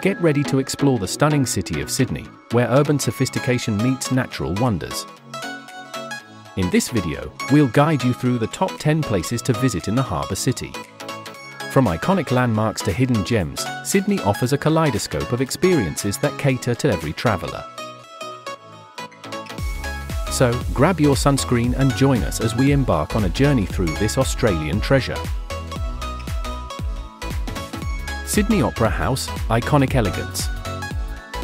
Get ready to explore the stunning city of Sydney, where urban sophistication meets natural wonders. In this video, we'll guide you through the top 10 places to visit in the harbour city. From iconic landmarks to hidden gems, Sydney offers a kaleidoscope of experiences that cater to every traveller. So, grab your sunscreen and join us as we embark on a journey through this Australian treasure. Sydney Opera House, iconic elegance.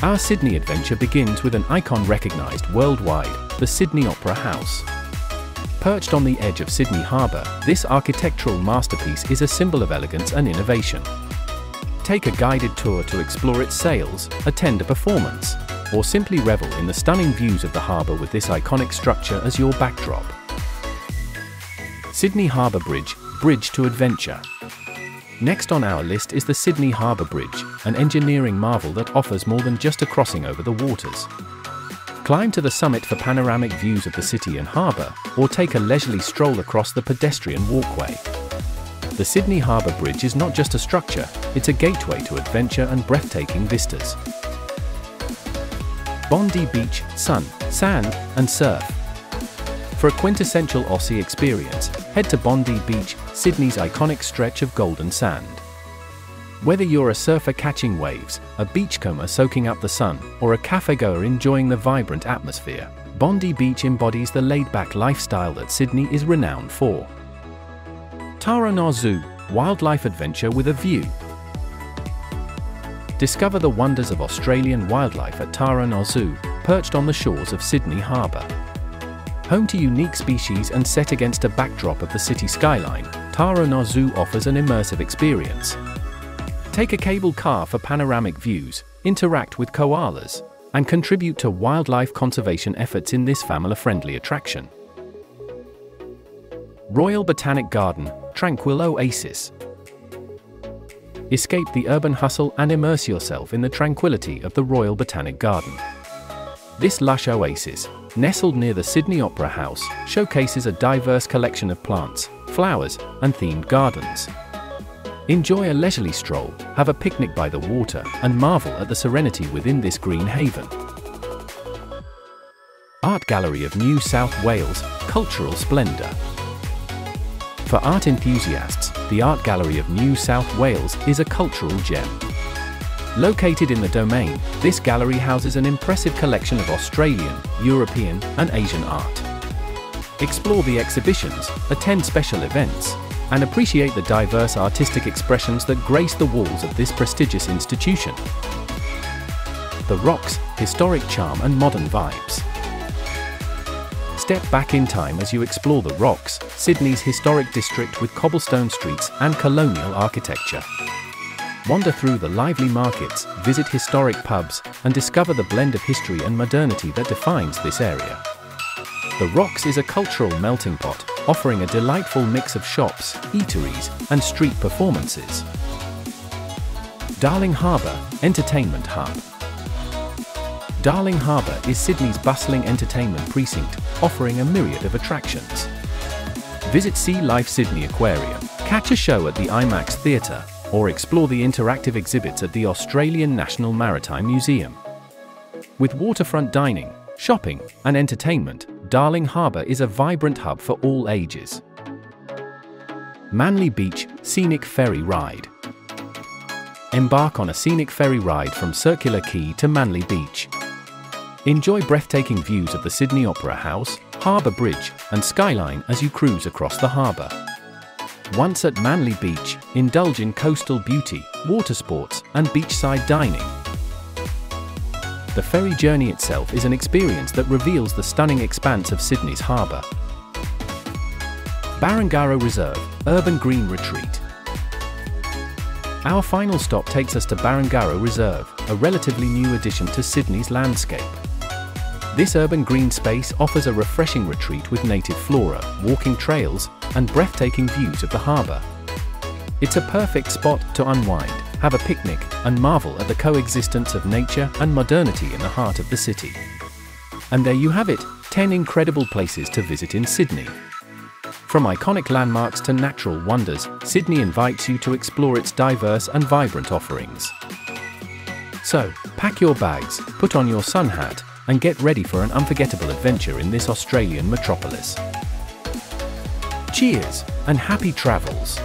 Our Sydney adventure begins with an icon recognised worldwide, the Sydney Opera House. Perched on the edge of Sydney Harbour, this architectural masterpiece is a symbol of elegance and innovation. Take a guided tour to explore its sails, attend a performance, or simply revel in the stunning views of the harbour with this iconic structure as your backdrop. Sydney Harbour Bridge, bridge to adventure. Next on our list is the Sydney Harbour Bridge, an engineering marvel that offers more than just a crossing over the waters. Climb to the summit for panoramic views of the city and harbour, or take a leisurely stroll across the pedestrian walkway. The Sydney Harbour Bridge is not just a structure, it's a gateway to adventure and breathtaking vistas. Bondi Beach, sun, sand, and surf. For a quintessential Aussie experience, head to Bondi Beach, Sydney's iconic stretch of golden sand. Whether you're a surfer catching waves, a beachcomber soaking up the sun, or a cafegoer enjoying the vibrant atmosphere, Bondi Beach embodies the laid-back lifestyle that Sydney is renowned for. Taronga Zoo, wildlife adventure with a view. Discover the wonders of Australian wildlife at Taronga Zoo, perched on the shores of Sydney Harbour. Home to unique species and set against a backdrop of the city skyline, Taronga Zoo offers an immersive experience. Take a cable car for panoramic views, interact with koalas, and contribute to wildlife conservation efforts in this family-friendly attraction. Royal Botanic Garden, tranquil oasis. Escape the urban hustle and immerse yourself in the tranquility of the Royal Botanic Garden. This lush oasis, nestled near the Sydney Opera House, showcases a diverse collection of plants, flowers, and themed gardens. Enjoy a leisurely stroll, have a picnic by the water, and marvel at the serenity within this green haven. Art Gallery of New South Wales, cultural splendour. For art enthusiasts, the Art Gallery of New South Wales is a cultural gem. Located in the Domain, this gallery houses an impressive collection of Australian, European, and Asian art. Explore the exhibitions, attend special events, and appreciate the diverse artistic expressions that grace the walls of this prestigious institution. The Rocks, historic charm and modern vibes. Step back in time as you explore the Rocks, Sydney's historic district with cobblestone streets and colonial architecture. Wander through the lively markets, visit historic pubs, and discover the blend of history and modernity that defines this area. The Rocks is a cultural melting pot, offering a delightful mix of shops, eateries, and street performances. Darling Harbour, entertainment hub. Darling Harbour is Sydney's bustling entertainment precinct, offering a myriad of attractions. Visit Sea Life Sydney Aquarium, catch a show at the IMAX Theatre, or explore the interactive exhibits at the Australian National Maritime Museum. With waterfront dining, shopping, and entertainment, Darling Harbour is a vibrant hub for all ages. Manly Beach, scenic ferry ride. Embark on a scenic ferry ride from Circular Quay to Manly Beach. Enjoy breathtaking views of the Sydney Opera House, Harbour Bridge, and skyline as you cruise across the harbour. Once at Manly Beach, indulge in coastal beauty, water sports, and beachside dining. The ferry journey itself is an experience that reveals the stunning expanse of Sydney's harbour. Barangara Reserve, urban green retreat. Our final stop takes us to Barangara Reserve, a relatively new addition to Sydney's landscape. This urban green space offers a refreshing retreat with native flora, walking trails, and breathtaking views of the harbour. It's a perfect spot to unwind, have a picnic, and marvel at the coexistence of nature and modernity in the heart of the city. And there you have it, 10 incredible places to visit in Sydney. From iconic landmarks to natural wonders, Sydney invites you to explore its diverse and vibrant offerings. So, pack your bags, put on your sun hat, and get ready for an unforgettable adventure in this Australian metropolis. Cheers, and happy travels!